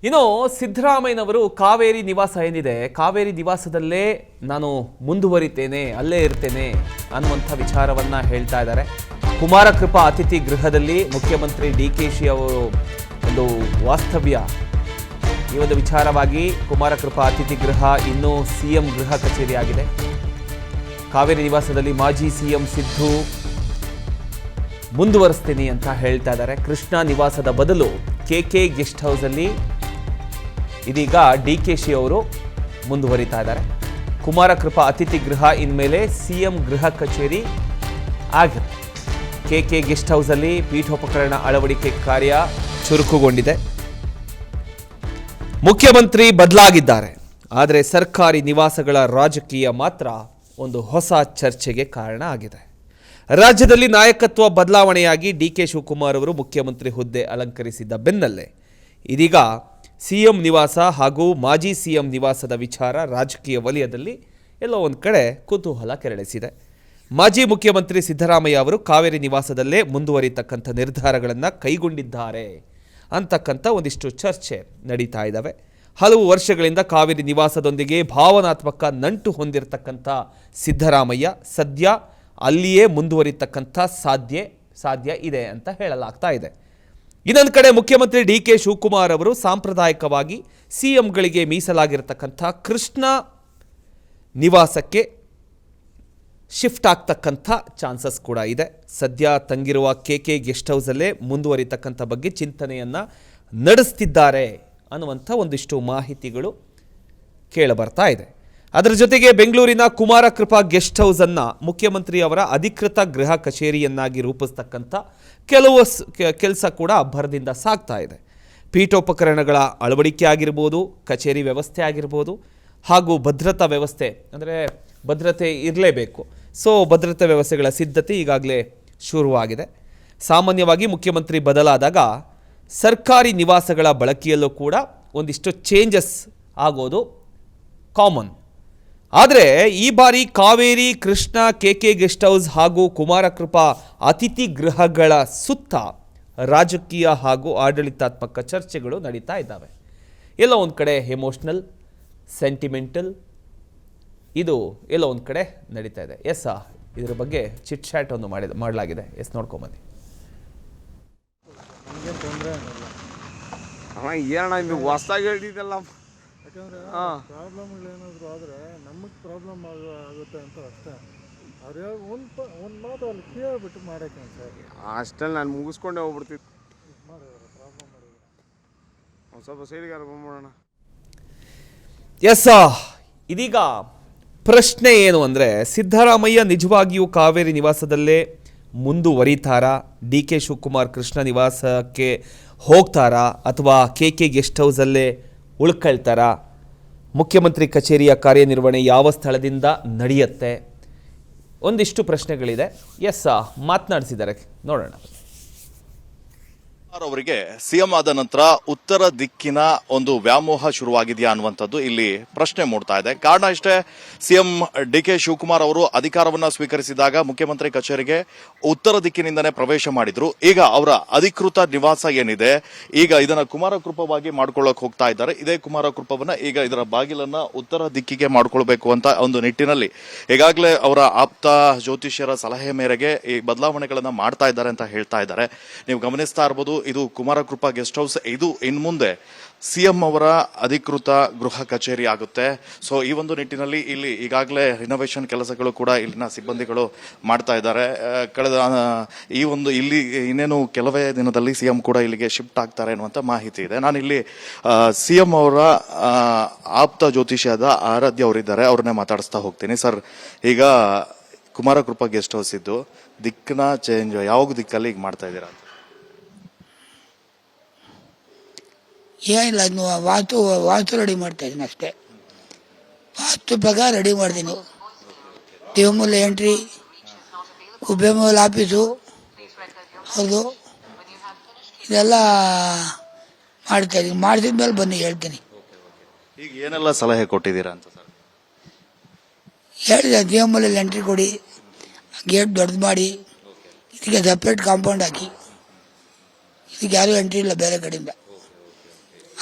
ಇನ್ನು ಸಿದ್ದರಾಮಯ್ಯನವರು ಕಾವೇರಿ ನಿವಾಸ ಏನಿದೆ, ಕಾವೇರಿ ನಿವಾಸದಲ್ಲೇ ನಾನು ಮುಂದುವರಿತೇನೆ, ಅಲ್ಲೇ ಇರ್ತೇನೆ ಅನ್ನುವಂಥ ವಿಚಾರವನ್ನ ಹೇಳ್ತಾ ಇದ್ದಾರೆ. ಕುಮಾರಕೃಪಾ ಅತಿಥಿ ಗೃಹದಲ್ಲಿ ಮುಖ್ಯಮಂತ್ರಿ ಡಿಕೆಶಿ ಅವರು ಒಂದು ವಾಸ್ತವ್ಯ. ಈ ಒಂದು ವಿಚಾರವಾಗಿ ಕುಮಾರಕೃಪಾ ಅತಿಥಿ ಗೃಹ ಇನ್ನೂ ಸಿಎಂ ಗೃಹ ಕಚೇರಿ ಆಗಿದೆ. ಕಾವೇರಿ ನಿವಾಸದಲ್ಲಿ ಮಾಜಿ ಸಿಎಂ ಸಿದ್ದು ಮುಂದುವರಿಸ್ತೀನಿ ಅಂತ ಹೇಳ್ತಾ ಇದ್ದಾರೆ. ಕೃಷ್ಣ ನಿವಾಸದ ಬದಲು ಕೆಕೆ ಗೆಸ್ಟ್ ಹೌಸಲ್ಲಿ ಇದೀಗ ಡಿಕೆಶಿ ಅವರು ಮುಂದುವರಿತಾ ಇದ್ದಾರೆ. ಕುಮಾರಕೃಪಾ ಅತಿಥಿ ಗೃಹ ಇನ್ಮೇಲೆ ಸಿಎಂ ಗೃಹ ಕಚೇರಿ ಆಗುತ್ತೆ. ಕೆಕೆ ಗೆಸ್ಟ್ ಹೌಸಲ್ಲಿ ಪೀಠೋಪಕರಣ ಅಳವಡಿಕೆ ಕಾರ್ಯ ಚುರುಕುಗೊಂಡಿದೆ. ಮುಖ್ಯಮಂತ್ರಿ ಬದಲಾಗಿದ್ದಾರೆ, ಆದರೆ ಸರ್ಕಾರಿ ನಿವಾಸಗಳ ರಾಜಕೀಯ ಮಾತ್ರ ಒಂದು ಹೊಸ ಚರ್ಚೆಗೆ ಕಾರಣ ಆಗಿದೆ. ರಾಜ್ಯದಲ್ಲಿ ನಾಯಕತ್ವ ಬದಲಾವಣೆಯಾಗಿ ಡಿಕೆ ಶಿವಕುಮಾರ್ ಅವರು ಮುಖ್ಯಮಂತ್ರಿ ಹುದ್ದೆ ಅಲಂಕರಿಸಿದ್ದ ಬೆನ್ನಲ್ಲೇ ಇದೀಗ ಸಿಎಂ ನಿವಾಸ ಹಾಗೂ ಮಾಜಿ ಸಿಎಂ ನಿವಾಸದ ವಿಚಾರ ರಾಜಕೀಯ ವಲಯದಲ್ಲಿ ಎಲ್ಲೋ ಒಂದು ಕಡೆ ಕುತೂಹಲ ಕೆರಳಿಸಿದೆ. ಮಾಜಿ ಮುಖ್ಯಮಂತ್ರಿ ಸಿದ್ದರಾಮಯ್ಯ ಅವರು ಕಾವೇರಿ ನಿವಾಸದಲ್ಲೇ ಮುಂದುವರಿತಕ್ಕಂಥ ನಿರ್ಧಾರಗಳನ್ನು ಕೈಗೊಂಡಿದ್ದಾರೆ ಅಂತಕ್ಕಂಥ ಒಂದಿಷ್ಟು ಚರ್ಚೆ ನಡೀತಾ ಇದ್ದಾವೆ. ಹಲವು ವರ್ಷಗಳಿಂದ ಕಾವೇರಿ ನಿವಾಸದೊಂದಿಗೆ ಭಾವನಾತ್ಮಕ ನಂಟು ಹೊಂದಿರತಕ್ಕಂಥ ಸಿದ್ದರಾಮಯ್ಯ ಸದ್ಯ ಅಲ್ಲಿಯೇ ಮುಂದುವರಿತಕ್ಕಂಥ ಸಾಧ್ಯ ಇದೆ ಅಂತ ಹೇಳಲಾಗ್ತಾ ಇದೆ. ಇನ್ನೊಂದು ಕಡೆ ಮುಖ್ಯಮಂತ್ರಿ ಡಿಕೆ ಶಿವಕುಮಾರ್ ಅವರು ಸಾಂಪ್ರದಾಯಿಕವಾಗಿ ಸಿಎಂಗಳಿಗೆ ಮೀಸಲಾಗಿರತಕ್ಕಂಥ ಕೃಷ್ಣ ನಿವಾಸಕ್ಕೆ ಶಿಫ್ಟ್ ಆಗ್ತಕ್ಕಂಥ ಚಾನ್ಸಸ್ ಕೂಡ ಇದೆ. ಸದ್ಯ ತಂಗಿರುವ ಕೆಕೆ ಗೆಸ್ಟ್ ಹೌಸಲ್ಲೇ ಮುಂದುವರಿತಕ್ಕಂಥ ಬಗ್ಗೆ ಚಿಂತನೆಯನ್ನು ನಡೆಸ್ತಿದ್ದಾರೆ ಅನ್ನುವಂಥ ಒಂದಿಷ್ಟು ಮಾಹಿತಿಗಳು ಕೇಳಬರ್ತಾ ಇದೆ. ಅದರ ಜೊತೆಗೆ ಬೆಂಗಳೂರಿನ ಕುಮಾರಕೃಪಾ ಗೆಸ್ಟ್ ಹೌಸನ್ನು ಮುಖ್ಯಮಂತ್ರಿ ಅವರ ಅಧಿಕೃತ ಗೃಹ ಕಚೇರಿಯನ್ನಾಗಿ ರೂಪಿಸ್ತಕ್ಕಂಥ ಕೆಲಸ ಕೂಡ ಭರದಿಂದ ಸಾಗ್ತಾ ಇದೆ. ಪೀಠೋಪಕರಣಗಳ ಅಳವಡಿಕೆ ಆಗಿರ್ಬೋದು, ಕಚೇರಿ ವ್ಯವಸ್ಥೆ ಆಗಿರ್ಬೋದು, ಹಾಗೂ ಭದ್ರತಾ ವ್ಯವಸ್ಥೆ, ಅಂದರೆ ಭದ್ರತೆ ಇರಲೇಬೇಕು. ಸೊ ಭದ್ರತಾ ವ್ಯವಸ್ಥೆಗಳ ಸಿದ್ಧತೆ ಈಗಾಗಲೇ ಶುರುವಾಗಿದೆ. ಸಾಮಾನ್ಯವಾಗಿ ಮುಖ್ಯಮಂತ್ರಿ ಬದಲಾದಾಗ ಸರ್ಕಾರಿ ನಿವಾಸಗಳ ಬಳಕೆಯಲ್ಲೂ ಕೂಡ ಒಂದಿಷ್ಟು ಚೇಂಜಸ್ ಆಗೋದು ಕಾಮನ್. ಆದರೆ ಈ ಬಾರಿ Kaveri, Krishna, KK guest house ಹಾಗೂ ಕುಮಾರಕೃಪಾ ಅತಿಥಿ ಗೃಹಗಳ ಸುತ್ತ ರಾಜಕೀಯ ಹಾಗೂ ಆಡಳಿತಾತ್ಮಕ ಚರ್ಚೆಗಳು ನಡೀತಾ ಇದ್ದಾವೆ. ಎಲ್ಲೋ ಒಂದು ಕಡೆ ಎಮೋಷ್ನಲ್, ಸೆಂಟಿಮೆಂಟಲ್, ಇದು ಎಲ್ಲೋ ಒಂದು ಕಡೆ ನಡೀತಾ ಇದೆ. ಎಸ್, ಇದರ ಬಗ್ಗೆ ಚಿಟ್ ಚಾಟ್ ಒಂದು ಮಾಡಲಾಗಿದೆ. ಎಸ್, ನೋಡ್ಕೊಂಬನ್ನಿ. ಏನಣ್ಣ ಹೊಸದಾಗಿ ಹೇಳಿದಲ್ಲ, ಯಾಕಂದರೆ ಪ್ರಾಬ್ಲಮ್ಗಳೇನಾದರೂ ಆದರೆ ನಮಗೆ ಪ್ರಾಬ್ಲಮ್ ಆಗುತ್ತೆ ಅಂತ ಅಷ್ಟೇ. ಅವ್ರು ಒಂದು ಮಾತು ಅಲ್ಲಿ ಕೇಳ್ಬಿಟ್ಟು ಮಾಡೋಕ್ಕೆ ಸರ್ ಅಷ್ಟಲ್ಲಿ ನಾನು ಮುಗಿಸ್ಕೊಂಡೆ ಹೋಗ್ಬಿಡ್ತಿದ್ದೆ. ಮಾಡಿದ್ರೆ ಪ್ರಾಬ್ಲಮ್ ಮಾಡಿದ್ರೆ ಒಂದು ಸ್ವಲ್ಪ ಸೈಡ್ಗಾರ ಬಂದ್ಬಿಡೋಣ. ಎಸ್, ಇದೀಗ ಪ್ರಶ್ನೆ ಏನು ಅಂದರೆ, ಸಿದ್ದರಾಮಯ್ಯ ನಿಜವಾಗಿಯೂ ಕಾವೇರಿ ನಿವಾಸದಲ್ಲೇ ಮುಂದುವರಿತಾರಾ, ಡಿ ಕೆ ಶಿವಕುಮಾರ್ ಕೃಷ್ಣ ನಿವಾಸಕ್ಕೆ ಹೋಗ್ತಾರಾ, ಅಥವಾ ಕೆಕೆ ಗೆಸ್ಟ್ ಹೌಸಲ್ಲೇ ಉಳ್ಕೊಳ್ತಾರಾ, ಮುಖ್ಯಮಂತ್ರಿ ಕಚೇರಿಯ ಕಾರ್ಯನಿರ್ವಹಣೆ ಯಾವ ಸ್ಥಳದಿಂದ ನಡೆಯುತ್ತೆ, ಒಂದಿಷ್ಟು ಪ್ರಶ್ನೆಗಳಿದೆ. ಎಸ್, ಮಾತನಾಡಿಸಿದ್ದಾರೆ, ನೋಡೋಣ. ಅವರಿಗೆ ಸಿಎಂ ಆದ ನಂತರ ಉತ್ತರ ದಿಕ್ಕಿನ ಒಂದು ವ್ಯಾಮೋಹ ಶುರುವಾಗಿದೆಯಾ ಅನ್ನುವಂಥದ್ದು ಇಲ್ಲಿ ಪ್ರಶ್ನೆ ಮೂಡ್ತಾ ಇದೆ. ಕಾರಣ ಇಷ್ಟೇ, ಸಿಎಂ ಡಿಕೆ ಶಿವಕುಮಾರ್ ಅವರು ಅಧಿಕಾರವನ್ನ ಸ್ವೀಕರಿಸಿದಾಗ ಮುಖ್ಯಮಂತ್ರಿ ಕಚೇರಿಗೆ ಉತ್ತರ ದಿಕ್ಕಿನಿಂದನೇ ಪ್ರವೇಶ ಮಾಡಿದ್ರು. ಈಗ ಅವರ ಅಧಿಕೃತ ನಿವಾಸ ಏನಿದೆ, ಈಗ ಇದನ್ನ ಕುಮಾರಕೃಪವಾಗಿ ಮಾಡ್ಕೊಳ್ಳೋಕೆ ಹೋಗ್ತಾ ಇದ್ದಾರೆ. ಇದೇ ಕುಮಾರಕೃಪವನ್ನ ಈಗ ಇದರ ಬಾಗಿಲನ್ನ ಉತ್ತರ ದಿಕ್ಕಿಗೆ ಮಾಡ್ಕೊಳ್ಬೇಕು ಅಂತ ಒಂದು ನಿಟ್ಟಿನಲ್ಲಿ ಈಗಾಗಲೇ ಅವರ ಆಪ್ತ ಜ್ಯೋತಿಷ್ಯರ ಸಲಹೆ ಮೇರೆಗೆ ಈ ಬದಲಾವಣೆಗಳನ್ನ ಮಾಡ್ತಾ ಇದ್ದಾರೆ ಅಂತ ಹೇಳ್ತಾ ಇದ್ದಾರೆ. ನೀವು ಗಮನಿಸ್ತಾ ಇರಬಹುದು, ಇದು ಕುಮಾರಕೃಪಾ ಗೆಸ್ಟ್ ಹೌಸ್, ಇದು ಇನ್ಮುಂದೆ ಸಿಎಂ ಅವರ ಅಧಿಕೃತ ಗೃಹ ಕಚೇರಿ ಆಗುತ್ತೆ. ಸೊ ಈ ಒಂದು ನಿಟ್ಟಿನಲ್ಲಿ ಇಲ್ಲಿ ಈಗಾಗಲೇ ರಿನೋವೇಷನ್ ಕೆಲಸಗಳು ಕೂಡ ಇಲ್ಲಿನ ಸಿಬ್ಬಂದಿಗಳು ಮಾಡ್ತಾ ಇದ್ದಾರೆ. ಕಳೆದ ಇಲ್ಲಿ ಇನ್ನೇನು ಕೆಲವೇ ದಿನದಲ್ಲಿ ಸಿಎಂ ಕೂಡ ಇಲ್ಲಿಗೆ ಶಿಫ್ಟ್ ಆಗ್ತಾರೆ ಅನ್ನುವಂಥ ಮಾಹಿತಿ ಇದೆ. ನಾನು ಇಲ್ಲಿ ಸಿಎಂ ಅವರ ಆಪ್ತ ಜ್ಯೋತಿಷಿಯಾದ ಆರಾಧ್ಯ ಅವರಿದ್ದಾರೆ, ಅವ್ರನ್ನೇ ಮಾತಾಡಿಸ್ತಾ ಹೋಗ್ತೀನಿ. ಸರ್, ಈಗ ಕುಮಾರಕೃಪಾ ಗೆಸ್ಟ್ ಹೌಸ್ ಇದ್ದು ದಿಕ್ಕನ್ನ ಚೇಂಜ್ ಯಾವ ದಿಕ್ಕಲ್ಲಿ ಈಗ ಮಾಡ್ತಾ ಇದ್ದೀರಾ? ಏನಿಲ್ಲ, ವಾಸ್ತು ರೆಡಿ ಮಾಡ್ತಾ ಇದ್ದೀನಿ ಅಷ್ಟೇ. ವಾಸ್ತು ಪ್ರಕಾರ ರೆಡಿ ಮಾಡ್ತೀನಿ. ದೇವಮೂಲ ಎಂಟ್ರಿ, ಕುಬೇಮೂಲ ಆಫೀಸು, ಹೌದು, ಇದೆಲ್ಲ ಮಾಡ್ತಾ ಇದ್ದೀನಿ. ಮಾಡಿದ ಮೇಲೆ ಬನ್ನಿ ಹೇಳ್ತೀನಿ. ಈಗ ಏನೆಲ್ಲ ಸಲಹೆ ಕೊಟ್ಟಿದ್ದೀರಾ ಅಂತ ಸರ್? ಹೇಳಿದೆ, ದೇವಮೂಲಲ್ಲಿ ಎಂಟ್ರಿ ಕೊಡಿ, ಗೇಟ್ ದೊಡ್ಡದು ಮಾಡಿ, ಇದಕ್ಕೆ ಸಪ್ರೇಟ್ ಕಾಂಪೌಂಡ್ ಹಾಕಿ, ಇದಕ್ಕೆ ಯಾರೂ ಎಂಟ್ರಿ ಇಲ್ಲ ಬೇರೆ ಕಡೆಯಿಂದ.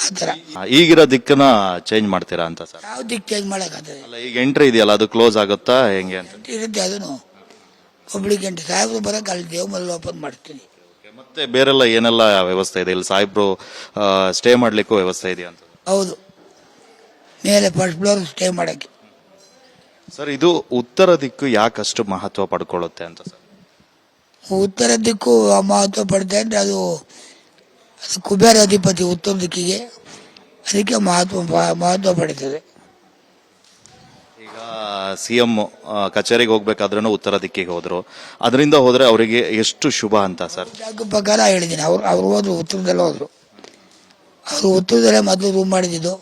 ಆ ಥರ ಈಗಿರೋ ದಿಕ್ಕನ್ನ ಚೇಂಜ್ ಮಾಡ್ತೀರಾ ಅಂತ ಸರ್? ಯಾವ ದಿಕ್ಕು ಚೇಂಜ್ ಮಾಡೋಕ್ಕಾಗ್ತದೆ? ಅಲ್ಲ, ಈಗ ಎಂಟ್ರಿ ಇದೆಯಲ್ಲ ಅದು ಕ್ಲೋಸ್ ಆಗುತ್ತಾ ಹೆಂಗೆ ಅಂತ? ಇರುತ್ತೆ ಅದನ್ನು ಪಬ್ಲಿಕ್ ಎಂಟ್ರಿ. ಸಾಹೇಬ್ರು ಬರೋಕೆ ಅಲ್ಲಿ ದೇವಮಲ್ಲಿ ಓಪನ್ ಮಾಡ್ತೀನಿ. ಮತ್ತೆ ಬೇರೆಲ್ಲ ಏನೆಲ್ಲ ವ್ಯವಸ್ಥೆ ಇದೆ ಇಲ್ಲಿ? ಸಾಹೇಬ್ರು ಸ್ಟೇ ಮಾಡ್ಲಿಕ್ಕೂ ವ್ಯವಸ್ಥೆ ಇದೆಯಾ ಅಂತ? ಹೌದು, ಮೇಲೆ ಫಸ್ಟ್ ಫ್ಲೋರ್ ಸ್ಟೇ ಮಾಡೋಕ್ಕೆ. ಸರ್, ಇದು ಉತ್ತರ ದಿಕ್ಕು ಯಾಕಷ್ಟು ಮಹತ್ವ ಪಡ್ಕೊಳ್ಳುತ್ತೆ ಅಂತ ಸರ್? ಉತ್ತರ ದಿಕ್ಕು ಮಹತ್ವ ಪಡ್ತಾ ಅಂದರೆ ಅದು ಕುಬೇರ ಅಧಿಪತಿ ಉತ್ತರ ದಿಕ್ಕಿಗೆ, ಅದಕ್ಕೆ ಮಹತ್ವ ಪಡೀತದೆ. ಈಗ ಸಿಎಂ ಕಚೇರಿಗೆ ಹೋಗ್ಬೇಕಾದ್ರೂ ಉತ್ತರ ದಿಕ್ಕಿಗೆ ಹೋದ್ರು, ಅದರಿಂದ ಹೋದ್ರೆ ಅವರಿಗೆ ಎಷ್ಟು ಶುಭ ಅಂತ ಸರ್? ಜಾಗ ಪ್ರಕಾರ ಹೇಳಿದ್ದೀನಿ. ಅವ್ರು ಹೋದ್ರು, ಉತ್ತರದಲ್ಲೇ ಹೋದ್ರು. ಅವರು ಉತ್ತರದಲ್ಲೇ ಮೊದಲು ರೂಮ್ ಮಾಡಿದ್ದು.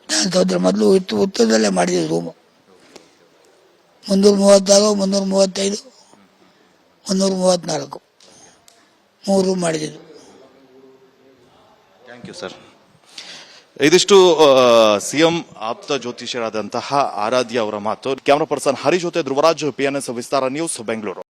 ನಾನು ಹೋದ್ರೆ ಮೊದಲು ಉತ್ತರದಲ್ಲೇ ಮಾಡಿದ್ದು ರೂಮು. 336, 335, 334 3 ರೂಮ್ ಮಾಡಿದ್ದು. Thank you sir. ಇದಿಷ್ಟು ಸಿಎಂ ಆಪ್ತ ಜ್ಯೋತಿಷ್ಯರಾದಂತಹ ಆರಾಧ್ಯ ಅವರ ಮಾತು. ಕ್ಯಾಮರಾ ಪರ್ಸನ್ ಹರಿ ಜೊತೆ ಧ್ರುವರಾಜ್, PNS ವಿಸ್ತಾರ ನ್ಯೂಸ್, ಬೆಂಗಳೂರು.